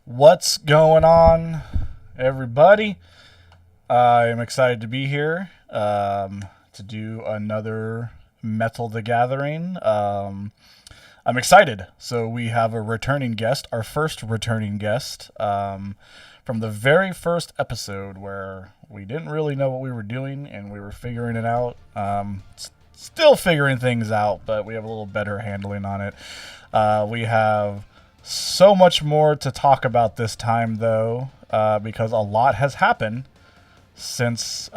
What's going on, everybody? I am excited to be here to do another Metal the Gathering. I'm excited. So we have a returning guest, our first returning guest from the very first episode where we didn't really know what we were doing and we were figuring it out. Still figuring things out, but we have a little better handling on it. We have so much more to talk about this time, though, because a lot has happened since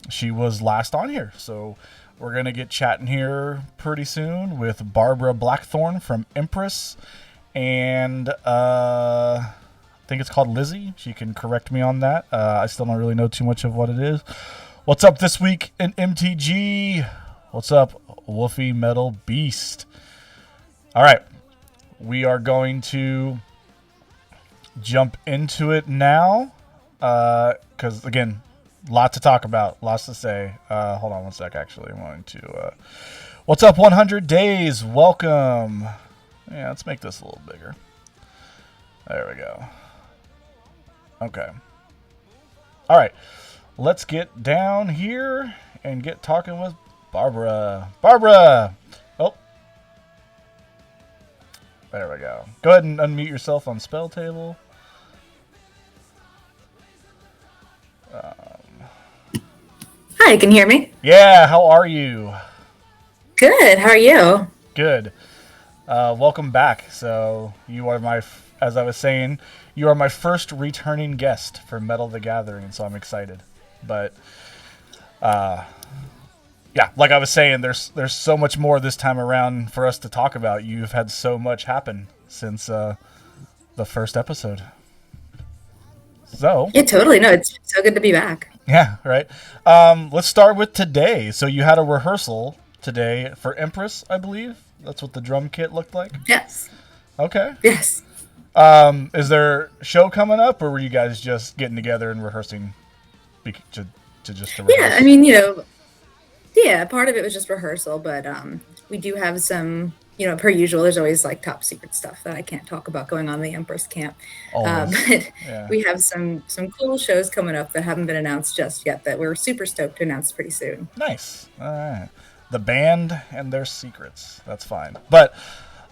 she was last on here. So we're going to get chatting here pretty soon with Barbra Blackthorne from Empress. And I think it's called Lizzie. She can correct me on that. I still don't really know too much of what it is. What's up this week in MTG? What's up, Wolfie Metal Beast? All right. We are going to jump into it now, because, again, lot to talk about, lots to say. Hold on one sec, actually. I'm going to... What's up, 100 Days? Welcome. Yeah, let's make this a little bigger. There we go. Okay. All right. Let's get down here and get talking with Barbra. Barbra! Oh. There we go. Go ahead and unmute yourself on spell table. Hi, can you hear me? Yeah, how are you? Good, how are you? Good. Welcome back. So you are as I was saying, you are my first returning guest for Metal the Gathering, so I'm excited. But yeah, like I was saying, there's so much more this time around for us to talk about. You've had so much happen since the first episode. So Yeah, totally. No, it's so good to be back. yeah, right. Let's start with today. So you had a rehearsal today for Empress, I believe. That's what the drum kit looked like. Yes. Okay. Yes. Is there a show coming up, or were you guys just getting together and rehearsing to rehearse? Yeah, yeah, part of it was just rehearsal, but we do have some, per usual, there's always like top secret stuff that I can't talk about going on in the Empress camp. But Yeah. we have some cool shows coming up that haven't been announced just yet that we're super stoked to announce pretty soon. Nice. All right. The band and their secrets. That's fine. But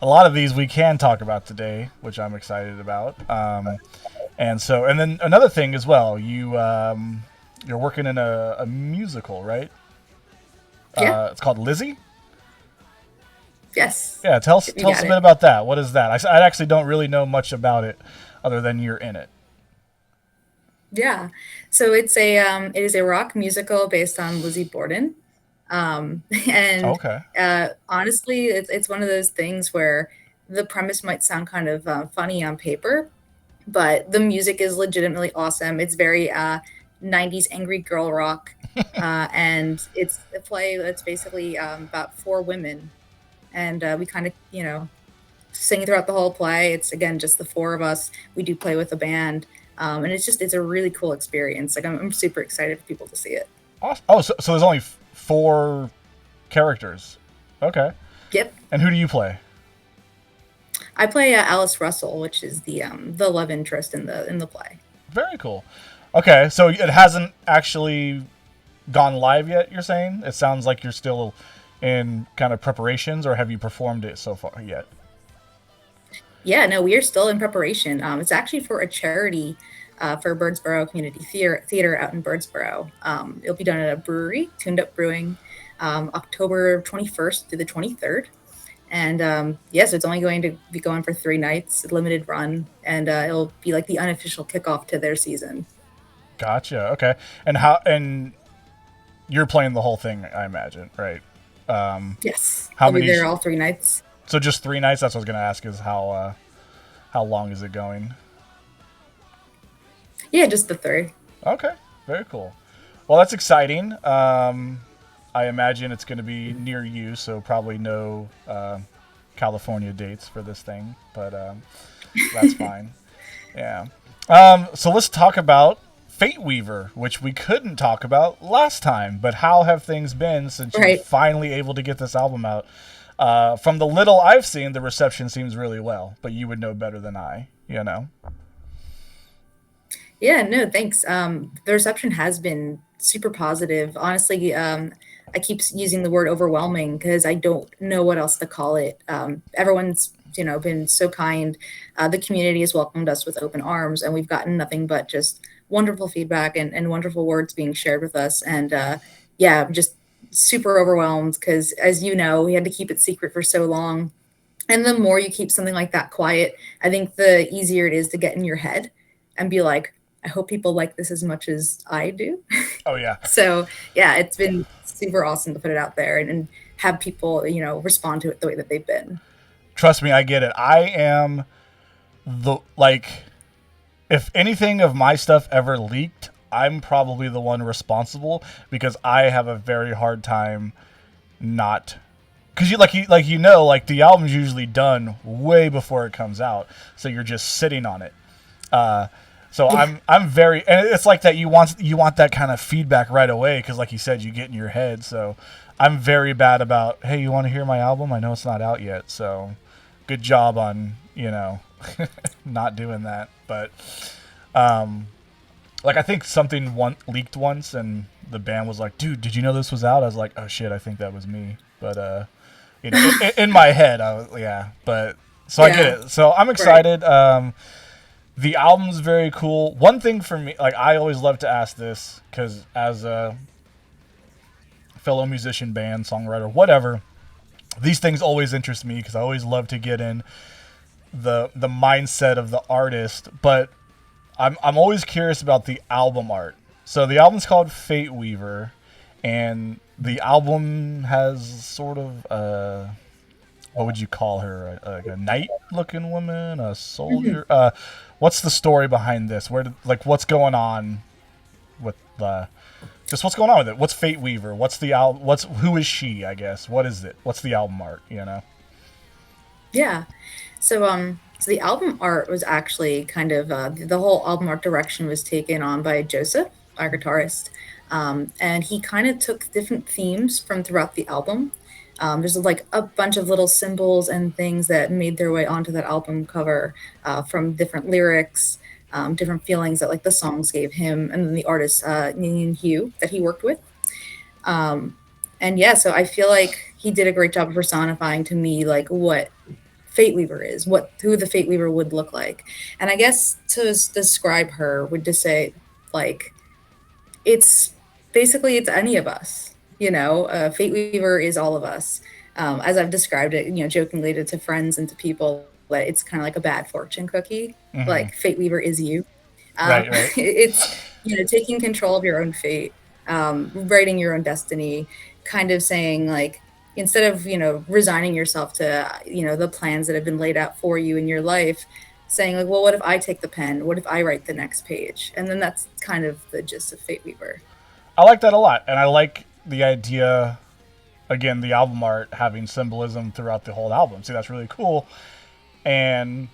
a lot of these we can talk about today, which I'm excited about. And then another thing as well, you're working in a musical, right? Yeah. It's called Lizzie? Yes. Yeah, tell us a bit about that. What is that? I actually don't really know much about it other than you're in it. Yeah. So it is a rock musical based on Lizzie Borden. And Okay. Honestly, it's one of those things where the premise might sound kind of funny on paper, but the music is legitimately awesome. It's very 90s angry girl rock. And it's a play that's basically about four women. And we kind of, sing throughout the whole play. It's, again, just the four of us. We do play with a band. And it's a really cool experience. Like, I'm super excited for people to see it. Awesome. Oh, so there's only four characters. Okay. Yep. And who do you play? I play Alice Russell, which is the love interest in the play. Very cool. Okay, so it hasn't actually gone live yet, you're saying? It sounds like you're still in kind of preparations, or have you performed it so far yet? Yeah, no, we are still in preparation. It's actually for a charity for Birdsboro Community Theater out in Birdsboro. It'll be done at a brewery, Tuned Up Brewing, October 21st through the 23rd. And so it's only going to be going for 3 nights, limited run, and it'll be like the unofficial kickoff to their season. Gotcha. Okay. And you're playing the whole thing, I imagine, right? Yes. How I'll many? be there all 3 nights. So just 3 nights. That's what I was going to ask. Is how long is it going? Yeah, just the 3. Okay. Very cool. Well, that's exciting. I imagine it's going to be near you, so probably no California dates for this thing, but that's fine. Yeah. So let's talk about Fate Weaver, which we couldn't talk about last time. But how have things been since you're finally able to get this album out? From the little I've seen, the reception seems really well, but you would know better than I, you know? Yeah, no, thanks. The reception has been super positive. Honestly, I keep using the word overwhelming because I don't know what else to call it. Everyone's, been so kind. The community has welcomed us with open arms, and we've gotten nothing but just wonderful feedback and wonderful words being shared with us. And yeah, I'm just super overwhelmed because, as you know, we had to keep it secret for so long. And the more you keep something like that quiet, I think the easier it is to get in your head and be like, I hope people like this as much as I do. Oh yeah. So yeah, it's been super awesome to put it out there and have people, respond to it the way that they've been. Trust me, I get it. I am the like if anything of my stuff ever leaked, I'm probably the one responsible because I have a very hard time not because like the album's usually done way before it comes out, so you're just sitting on it. Uh, so Yeah. I'm very and it's like that you want that kind of feedback right away because like you said you get in your head. So I'm very bad about hey you want to hear my album? I know it's not out yet, so good job on not doing that. But like I think something leaked once, and the band was like, "Dude, did you know this was out?" I was like, "Oh shit, I think that was me." But in my head, I was yeah. But so I get Yeah. it. So I'm Right. excited. The album's very cool. One thing for me, like I always love to ask this because as a fellow musician, band, songwriter, whatever, these things always interest me because I always love to get in the mindset of the artist. But I'm always curious about the album art. So the album's called Fate Weaver, and the album has sort of what would you call her? Like a knight looking woman, a Mhm. soldier. What's the story behind this? What's going on with the just what's going on with it? What's Fate Weaver? What's the al- What's who is she? I guess what is it? What's the album art? You know. Yeah. So the album art was actually kind of the whole album art direction was taken on by Joseph, our guitarist, and he kind of took different themes from throughout the album. There's like a bunch of little symbols and things that made their way onto that album cover from different lyrics, different feelings that like the songs gave him, and then the artist Ninian Hugh that he worked with. Um, and yeah, so I feel like he did a great job of personifying to me like what Fate Weaver is, what who the Fate Weaver would look like. And I guess to describe her would just say like it's it's any of us. Fate Weaver is all of us. As I've described it, jokingly to friends and to people, that it's kind of like a bad fortune cookie. Mm-hmm. Like Fate Weaver is you. Right. Right. It's taking control of your own fate, writing your own destiny, kind of saying like instead of resigning yourself to the plans that have been laid out for you in your life, saying like, well, what if I take the pen? What if I write the next page? And then that's kind of the gist of Fate Weaver. I like that a lot, and I like the idea again the album art having symbolism throughout the whole album. See, that's really cool, and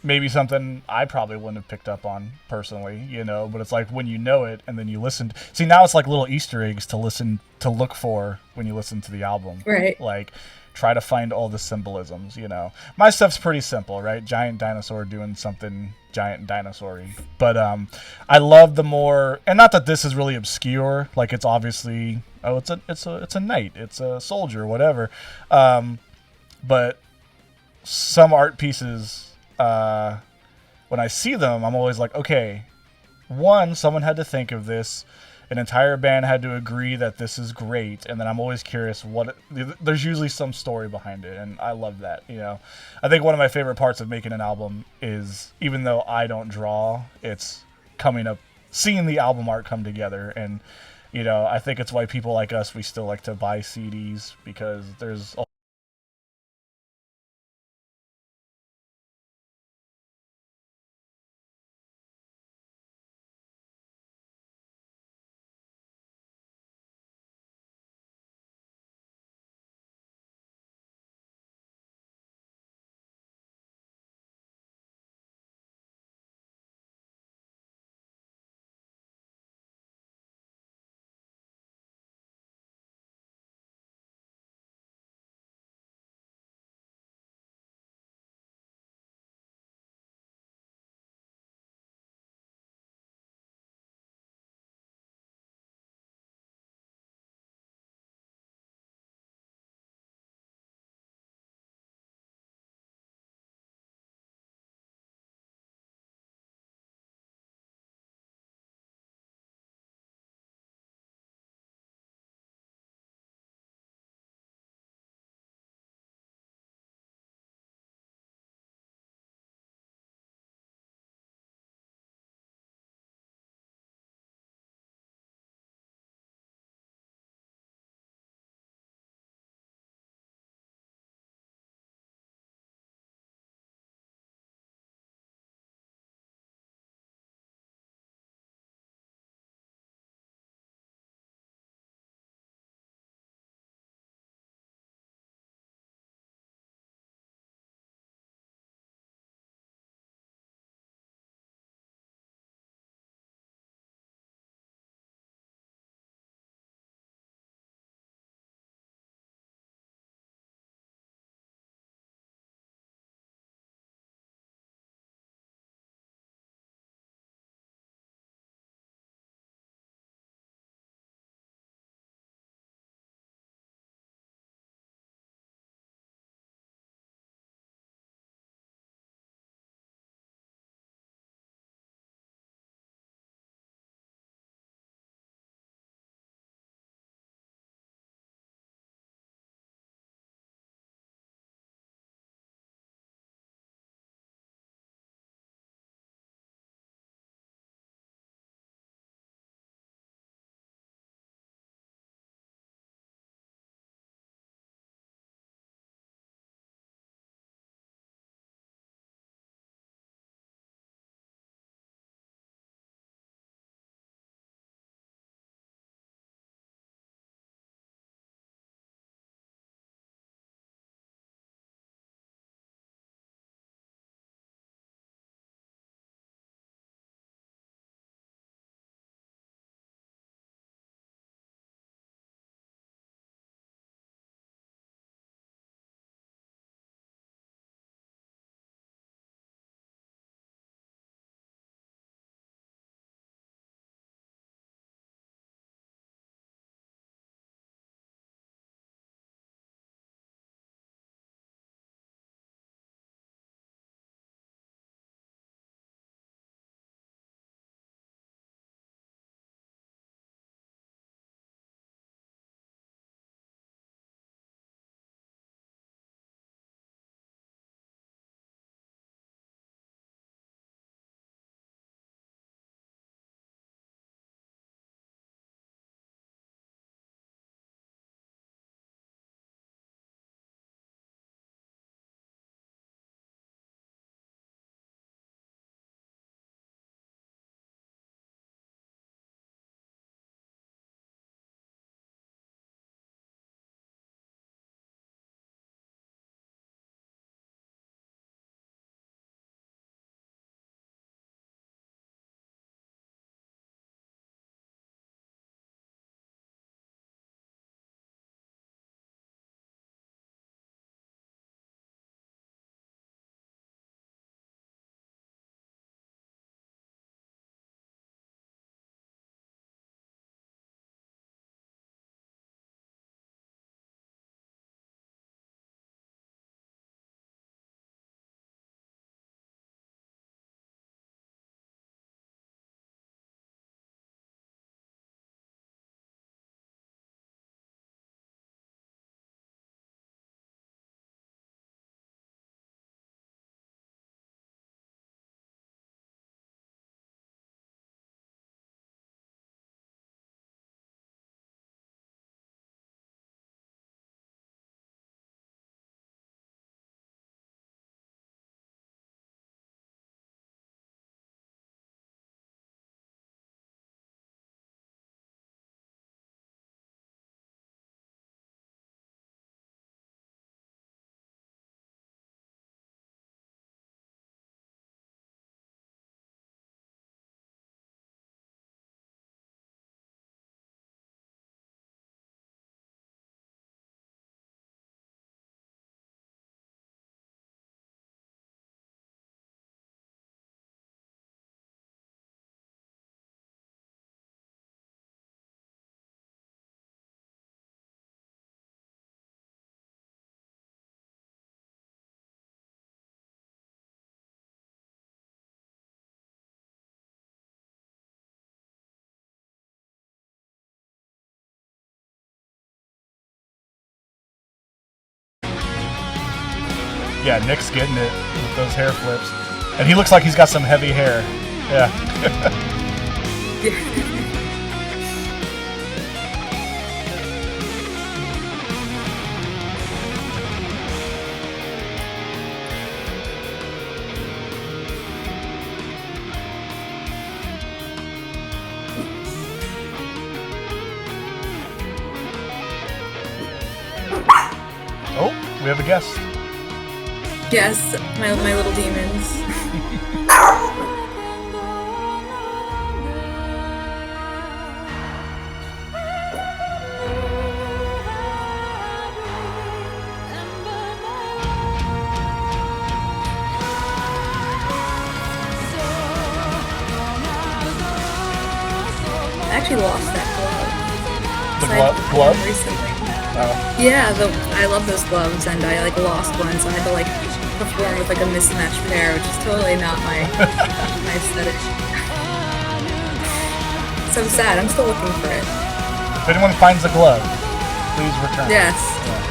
maybe something I probably wouldn't have picked up on personally, but it's like when you know it and then you listen. See, now it's like little Easter eggs to look for when you listen to the album. Right. Like try to find all the symbolisms. My stuff's pretty simple, right? Giant dinosaur doing something giant dinosaur-y. But I love the more and not that this is really obscure, like it's obviously it's a knight, it's a soldier, whatever. Um, but some art pieces, when I see them, I'm always like, okay, one, someone had to think of this. An entire band had to agree that this is great, and then I'm always curious there's usually some story behind it, and I love that. I think one of my favorite parts of making an album is, even though I don't draw, it's coming up, seeing the album art come together, and I think it's why people like us, we still like to buy CDs because there's a Yeah, Nick's getting it with those hair flips. And he looks like he's got some heavy hair. Yeah. Oh, we have a guest. Yes, my little demons. I actually lost that glove. The glove? Recently. Oh. Yeah, I love those gloves, and I like lost one, so I had to like perform with like a mismatched pair, which is totally not my my aesthetic. So sad. I'm still looking for it. If anyone finds a glove, please return. Yes. Yeah.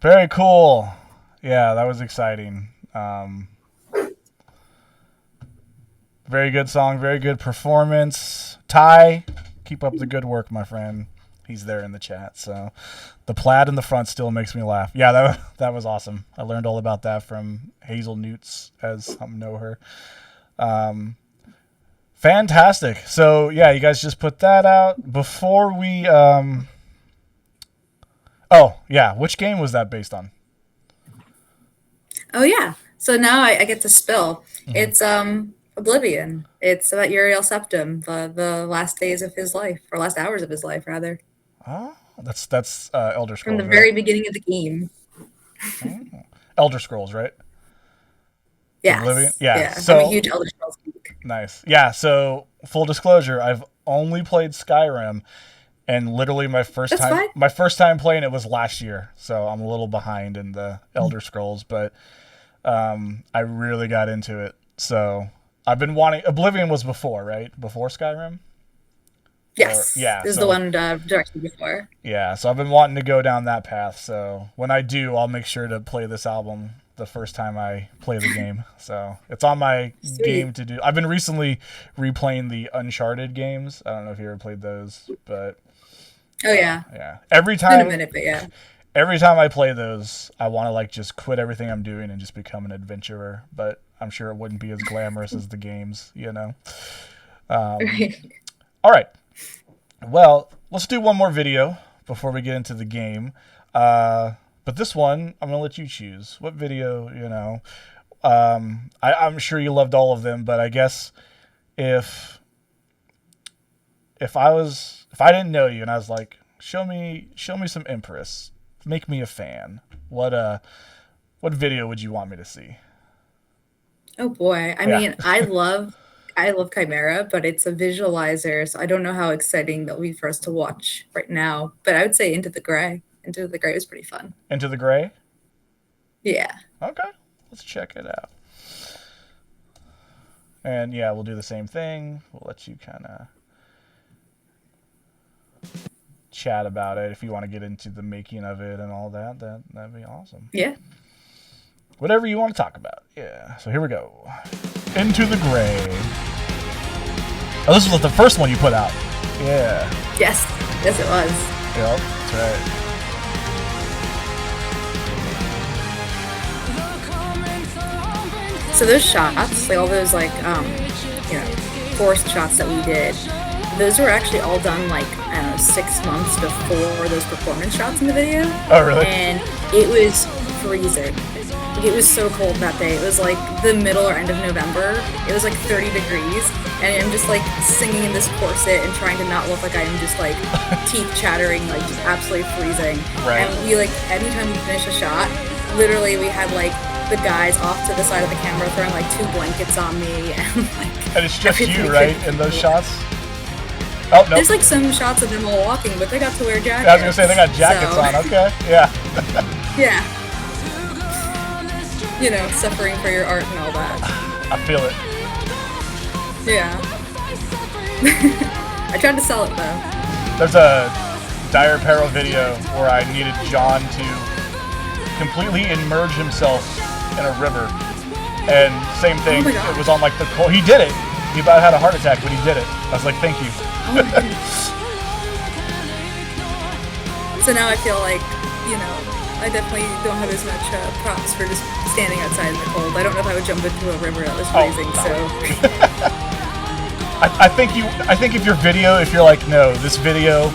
Very cool. Yeah, that was exciting. Very good song, very good performance. Ty, keep up the good work, my friend. He's there in the chat. So the plaid in the front still makes me laugh. Yeah, that was awesome. I learned all about that from Hazel Newts, as some know her. Fantastic. So yeah, you guys just put that out. Before we oh, yeah. Which game was that based on? Oh, yeah. So now I get to spill. Mm-hmm. It's Oblivion. It's about Uriel Septim, the last days of his life, or last hours of his life, rather. Oh, that's Elder Scrolls, from the very beginning of the game. Oh. Elder Scrolls, right? Yes. Oblivion? Yeah. Yeah. So, I'm a huge Elder Scrolls geek. Nice. Yeah, so full disclosure, I've only played Skyrim. And literally my first time playing it was last year, so I'm a little behind in the Elder Scrolls, but I really got into it. So I've been wanting. Oblivion was before, right? Before Skyrim. Yes. Yeah. This is the one directly before. Yeah. So I've been wanting to go down that path. So when I do, I'll make sure to play this album the first time I play the game. So it's on my game to do. I've been recently replaying the Uncharted games. I don't know if you ever played those, but. Oh yeah. Yeah. Every time. In a minute, but yeah. Every time I play those, I want to like just quit everything I'm doing and just become an adventurer. But I'm sure it wouldn't be as glamorous as the games, you know. All right. Well, let's do one more video before we get into the game. But this one, I'm gonna let you choose. What video, you know? I'm sure you loved all of them, but I guess if I didn't know you and I was like, show me some Empress, make me a fan, what video would you want me to see? Oh boy. I mean, I love Chimera, but it's a visualizer, so I don't know how exciting that'll be for us to watch right now. But I would say Into the Gray. Into the Gray was pretty fun. Into the Gray? Yeah. Okay. Let's check it out. And yeah, we'll do the same thing. We'll let you kind of chat about it if you want to get into the making of it and all that. That'd be awesome. Yeah. Whatever you want to talk about. Yeah. So here we go. Into the Gray. Oh, this was the first one you put out. Yeah. Yes. Yes, it was. Yep. That's right. So those shots, like all those forced shots that we did, those were actually all done like, I don't know, 6 months before those performance shots in the video. Oh, really? And it was freezing. Like, it was so cold that day. It was like the middle or end of November. It was like 30 degrees. And I'm just like singing in this corset and trying to not look like I'm just like teeth chattering, like just absolutely freezing. Right. And we like, anytime we finish a shot, literally we had like the guys off to the side of the camera throwing like 2 blankets on me and like. And it's just you, right, in those shots? Oh, nope. There's like some shots of them all walking, but they got to wear jackets. I was gonna say they got jackets on. Okay, yeah. Yeah. You know, suffering for your art and all that. I feel it. Yeah. I tried to sell it though. There's a Dire Apparel video where I needed John to completely immerse himself in a river, and same thing. Oh my God. It was on like the cold. He did it. He about had a heart attack, but he did it. I was like, thank you. Oh my goodness. So now I feel like, you know, I definitely don't have as much props for just standing outside in the cold. I don't know if I would jump into a river that was freezing. No. So I think if your video, if you're like, no, this video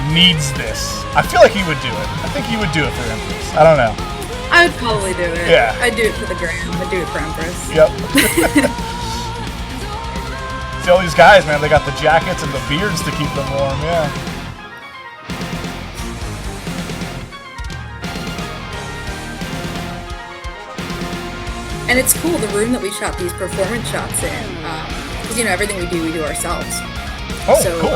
needs this, I feel like you would do it. I think you would do it for Empress. I don't know. I would probably do it. Yeah. I'd do it for the gram. I'd do it for Empress. Yep. See all these guys, man, they got the jackets and the beards to keep them warm, yeah. And it's cool, the room that we shot these performance shots in, because, you know, everything we do ourselves. Oh, so, cool.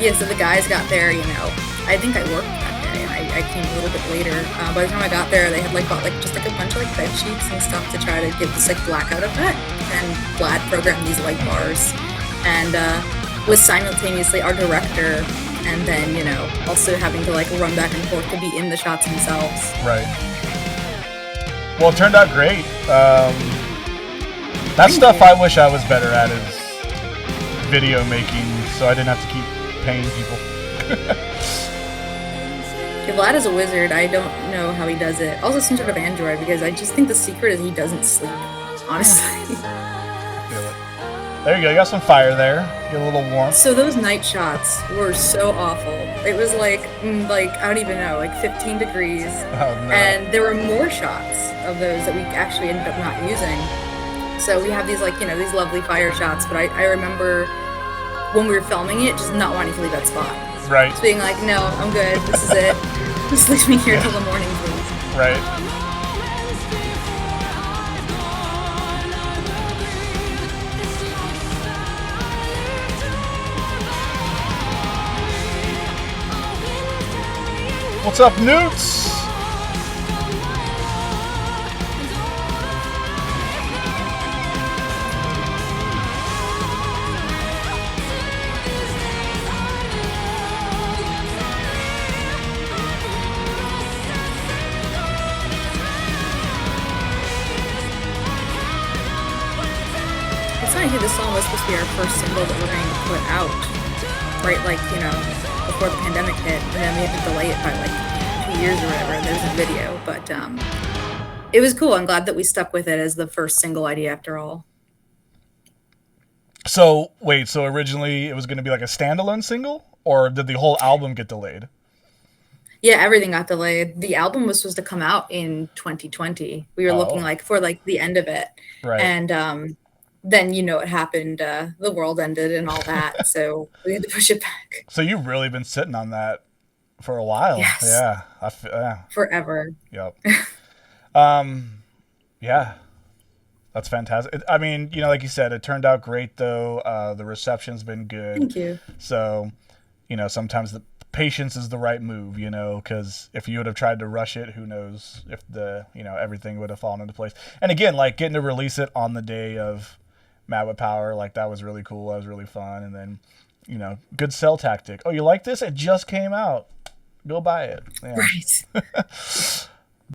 Yeah, so the guys got there, you know, I think I worked that day, and I came a little bit later. By the time I got there, they had, like, bought, like, just, like, a bunch of, like, bed sheets and stuff to try to give this, like, blackout effect. And Vlad programmed these light bars, and was simultaneously our director, and then, you know, also having to, like, run back and forth to be in the shots themselves. Right. Well, it turned out great. That stuff I wish I was better at is video making, so I didn't have to keep paying people. Yeah, Vlad is a wizard. I don't know how he does it. Also some sort of android, because I just think the secret is he doesn't sleep, honestly. Feel it. There you go. You got some fire there. Get a little warmth. So those night shots were so awful. It was like I don't even know, like 15 degrees. Oh, no. And there were more shots of those that we actually ended up not using. So we have these, like, you know, these lovely fire shots, but I remember when we were filming it, just not wanting to leave that spot. Right. Just being like, no, I'm good. This is it. Just leave me here till the morning, please. Right. What's up, Newts? It's funny too, this song was supposed to be our first single that we're going to put out, right, like, you know, before the pandemic hit, and then we had to delay it by like 2 years or whatever, and there's a video, but it was cool. I'm glad that we stuck with it as the first single idea after all. So, wait, so originally it was going to be like a standalone single, or did the whole album get delayed? Yeah, everything got delayed. The album was supposed to come out in 2020. We were looking like for like the end of it. Right. And then, you know, it happened, the world ended and all that, so we had to push it back. So you've really been sitting on that for a while. Yes. Yeah. Yeah. Forever. Yep. Yeah. That's fantastic. I mean, you know, like you said, it turned out great, though. The reception's been good. Thank you. So, you know, sometimes the patience is the right move, you know, because if you would have tried to rush it, who knows if everything would have fallen into place. And again, like getting to release it on the day of Mad with Power, like that was really cool. That was really fun. And then, you know, good sell tactic. Oh, you like this? It just came out. Go buy it. Yeah. Right.